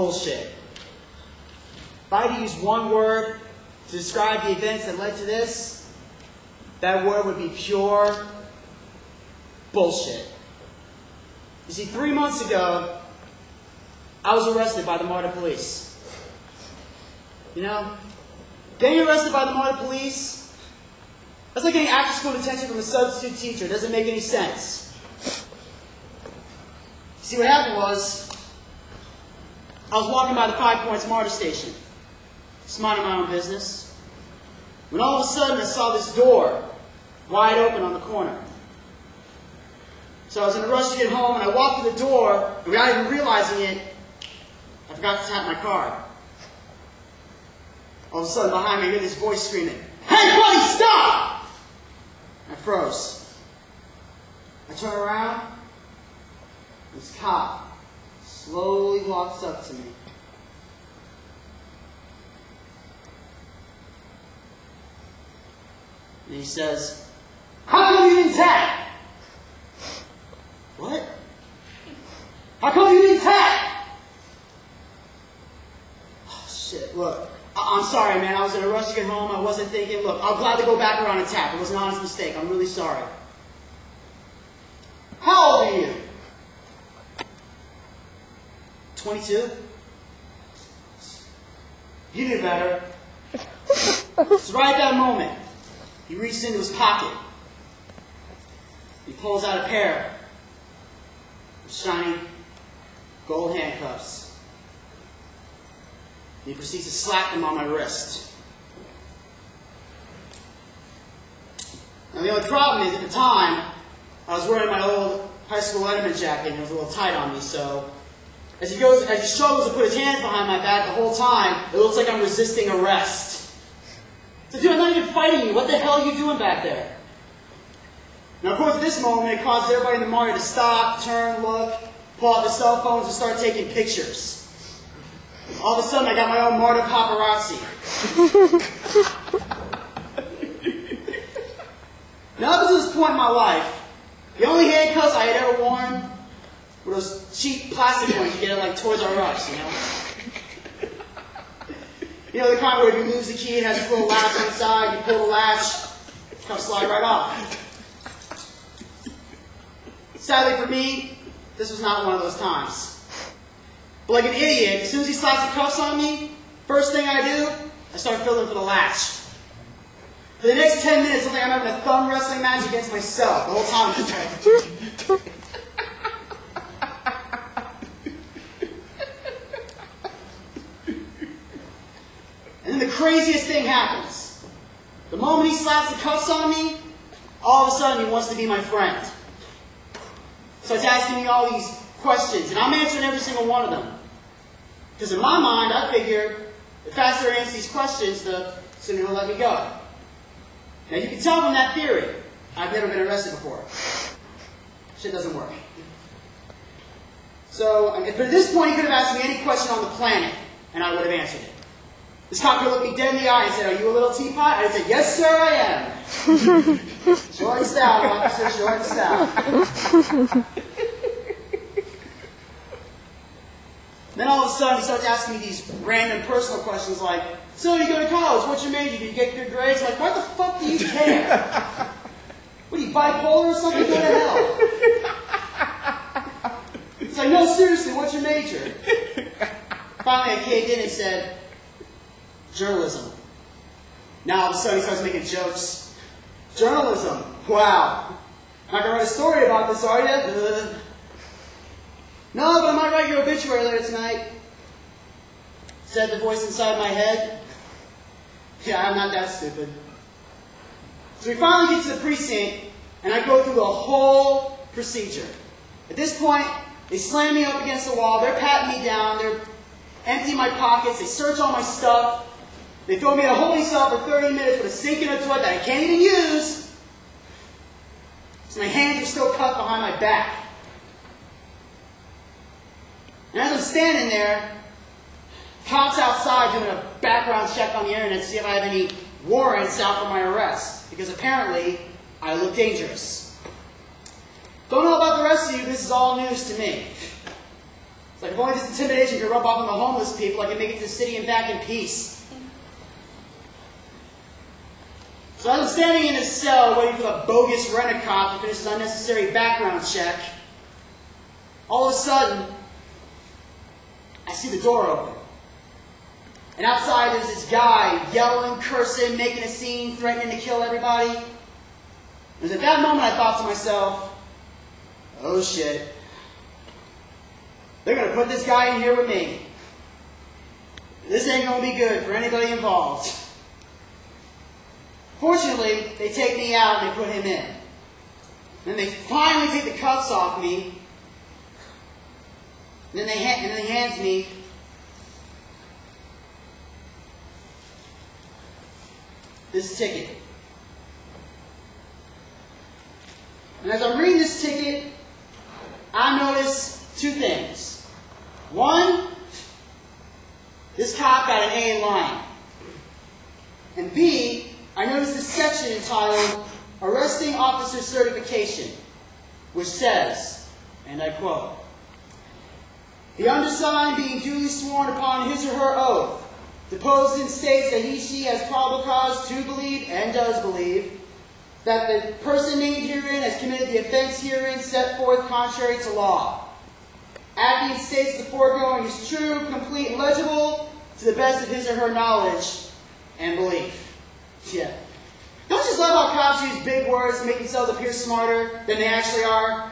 bullshit. If I had to use one word to describe the events that led to this, that word would be pure bullshit. You see, 3 months ago, I was arrested by the MARTA police. You know, getting arrested by the MARTA police, that's like getting after school detention from a substitute teacher. It doesn't make any sense. See, what happened was, I was walking by the 5 Points MARTA station, just minding my own business, when all of a sudden I saw this door wide open on the corner. So I was in a rush to get home, and I walked through the door, and without even realizing it, I forgot to tap my card. All of a sudden, behind me, I hear this voice screaming, "Hey, buddy, stop!" I froze. I turn around, and this cop slowly walks up to me. And he says, "How come you didn't tap?" What? How come you didn't tap? Oh, shit, look. I'm sorry, man. I was in a rush to get home. I wasn't thinking. Look, I'll gladly go back around and tap. It was an honest mistake. I'm really sorry. How old are you? 22? You knew better. So right at that moment, he reaches into his pocket. He pulls out a pair of shiny gold handcuffs. And he proceeds to slap them on my wrist. Now the only problem is, at the time, I was wearing my old high school letterman jacket and it was a little tight on me, so as he struggles to put his hands behind my back the whole time, it looks like I'm resisting arrest. So dude, I'm not even fighting you. What the hell are you doing back there? Now of course at this moment it caused everybody in the MARTA to stop, turn, look, pull out their cell phones and start taking pictures. All of a sudden I got my own MARTA paparazzi. Now up to this point in my life, the only handcuffs I had ever worn were those cheap plastic ones you get at like Toys R Us, you know? You know, the kind where if you lose the key, it has this little latch inside, you pull the latch, it comes slide right off. Sadly for me, this was not one of those times. But like an idiot, as soon as he slaps the cuffs on me, first thing I do, I start feeling for the latch. For the next 10 minutes, it's like I'm having a thumb wrestling match against myself. The whole time I'm just like... And then the craziest thing happens. The moment he slaps the cuffs on me, all of a sudden he wants to be my friend. So he's asking me all these questions, and I'm answering every single one of them. Because in my mind, I figure, the faster I answer these questions, the sooner he'll let me go. Now you can tell from that theory, I've never been arrested before. Shit doesn't work. So, but at this point, he could have asked me any question on the planet, and I would have answered it. This cop could look me dead in the eye and say, "Are you a little teapot?" I'd say, "Yes, sir, I am." Short and stout, officer, short and stout. Then all of a sudden, he starts asking me these random personal questions like, "So you go to college? What's your major? Did you get good grades?" I'm like, why the fuck do you care? What are you, bipolar or something? Go to hell. It's like, no, seriously, what's your major? Finally, I caved in and said, "Journalism." Now all of a sudden, he starts making jokes. "Journalism? Wow. Not gonna write a story about this, are you?" "No, but I might write your obituary later tonight," said the voice inside my head. Yeah, I'm not that stupid. So we finally get to the precinct, and I go through the whole procedure. At this point, they slam me up against the wall, they're patting me down, they're emptying my pockets, they search all my stuff, they throw me in a holding cell for 30 minutes with a sink in a toilet that I can't even use, so my hands are still cuffed behind my back. And as I'm standing there, cops outside doing a background check on the internet to see if I have any warrants out for my arrest, because apparently I look dangerous. Don't know about the rest of you, this is all news to me. Like, if only this intimidation could rub off on the homeless people, I could make it to the city and back in peace. So as I'm standing in a cell waiting for the bogus rent-a-cop to finish his unnecessary background check, all of a sudden, I see the door open. And outside there's this guy yelling, cursing, making a scene, threatening to kill everybody. It was at that moment I thought to myself, oh shit. They're going to put this guy in here with me. This ain't going to be good for anybody involved. Fortunately, they take me out and they put him in. Then they finally take the cuffs off me. And then they hands me this ticket. And as I'm reading this ticket, I notice two things. One, this cop got an A in line. And B, I noticed this section entitled Arresting Officer Certification, which says, and I quote, "The undersigned being duly sworn upon his or her oath, deposed and states that he/she has probable cause to believe, and does believe, that the person named herein has committed the offense herein set forth contrary to law. Acting states the foregoing is true, complete, and legible, to the best of his or her knowledge and belief." Yeah. Don't you just love how cops use big words to make themselves appear smarter than they actually are?